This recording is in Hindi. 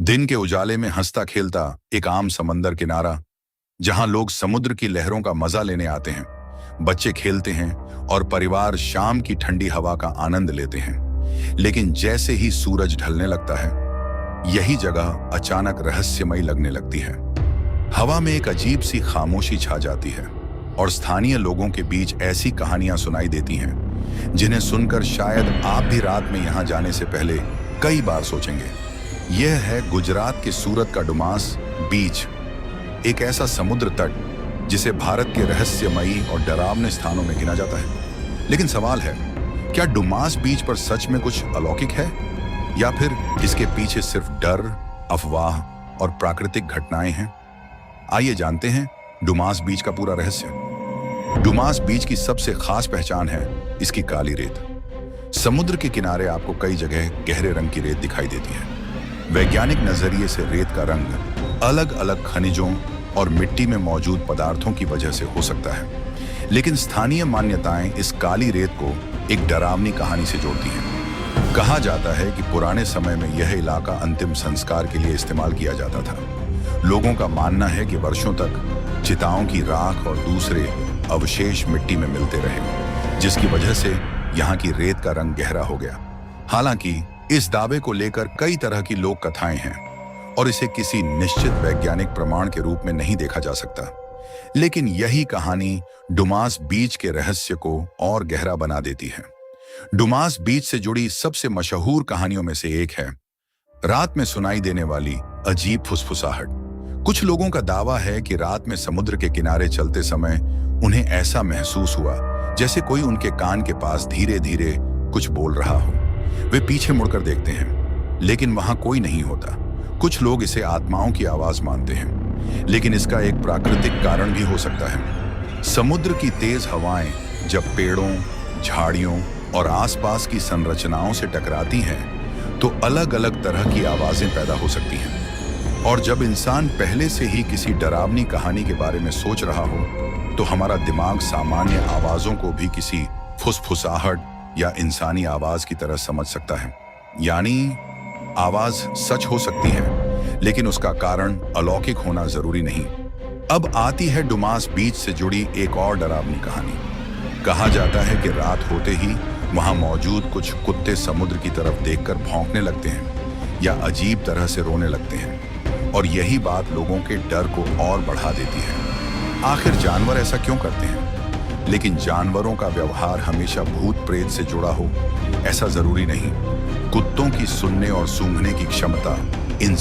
दिन के उजाले में हंसता खेलता एक आम समंदर किनारा, जहां लोग समुद्र की लहरों का मजा लेने आते हैं, बच्चे खेलते हैं और परिवार शाम की ठंडी हवा का आनंद लेते हैं। लेकिन जैसे ही सूरज ढलने लगता है, यही जगह अचानक रहस्यमयी लगने लगती है। हवा में एक अजीब सी खामोशी छा जाती है और स्थानीय लोगों के बीच ऐसी कहानियां सुनाई देती हैं जिन्हें सुनकर शायद आप भी रात में यहां जाने से पहले कई बार सोचेंगे। यह है गुजरात के सूरत का डुमास बीच, एक ऐसा समुद्र तट जिसे भारत के रहस्यमयी और डरावने स्थानों में गिना जाता है। लेकिन सवाल है, क्या डुमास बीच पर सच में कुछ अलौकिक है, या फिर इसके पीछे सिर्फ डर, अफवाह और प्राकृतिक घटनाएं हैं? आइए जानते हैं डुमास बीच का पूरा रहस्य। डुमास बीच की सबसे खास पहचान है इसकी काली रेत। समुद्र के किनारे आपको कई जगह गहरे रंग की रेत दिखाई देती है। वैज्ञानिक नजरिए से रेत का रंग अलग अलग खनिजों और मिट्टी में मौजूद पदार्थों की वजह से हो सकता है, लेकिन स्थानीय मान्यताएं इस काली रेत को एक डरावनी कहानी से जोड़ती हैं। कहा जाता है कि पुराने समय में यह इलाका अंतिम संस्कार के लिए इस्तेमाल किया जाता था। लोगों का मानना है कि वर्षों तक चिताओं की राख और दूसरे अवशेष मिट्टी में मिलते रहे, जिसकी वजह से यहाँ की रेत का रंग गहरा हो गया। हालांकि इस दावे को लेकर कई तरह की लोक कथाएं हैं और इसे किसी निश्चित वैज्ञानिक प्रमाण के रूप में नहीं देखा जा सकता। लेकिन यही कहानी डुमास बीच के रहस्य को और गहरा बना देती है। डुमास बीच से जुड़ी सबसे मशहूर कहानियों में से एक है रात में सुनाई देने वाली अजीब फुसफुसाहट। कुछ लोगों का दावा है कि रात में समुद्र के किनारे चलते समय उन्हें ऐसा महसूस हुआ जैसे कोई उनके कान के पास धीरे धीरे कुछ बोल रहा हो। वे पीछे मुड़कर देखते हैं, लेकिन वहां कोई नहीं होता। कुछ लोग इसे आत्माओं की आवाज मानते हैं, लेकिन इसका एक प्राकृतिक कारण भी हो सकता है। समुद्र की तेज हवाएं जब पेड़ों, झाड़ियों और आसपास की संरचनाओं से टकराती हैं, तो अलग अलग तरह की आवाजें पैदा हो सकती हैं। और जब इंसान पहले से ही किसी डरावनी कहानी के बारे में सोच रहा हो, तो हमारा दिमाग सामान्य आवाजों को भी किसी फुसफुसाहट या इंसानी आवाज की तरह समझ सकता है। यानी आवाज सच हो सकती है, लेकिन उसका कारण अलौकिक होना जरूरी नहीं। अब आती है डुमास बीच से जुड़ी एक और डरावनी कहानी। कहा जाता है कि रात होते ही वहां मौजूद कुछ कुत्ते समुद्र की तरफ देखकर भौंकने लगते हैं या अजीब तरह से रोने लगते हैं, और यही बात लोगों के डर को और बढ़ा देती है। आखिर जानवर ऐसा क्यों करते हैं? लेकिन जानवरों का व्यवहार हमेशा भूत प्रेत से जुड़ा हो, ऐसा जरूरी नहीं। कुत्तों की सुनने और सूंघने की क्षमता इंसान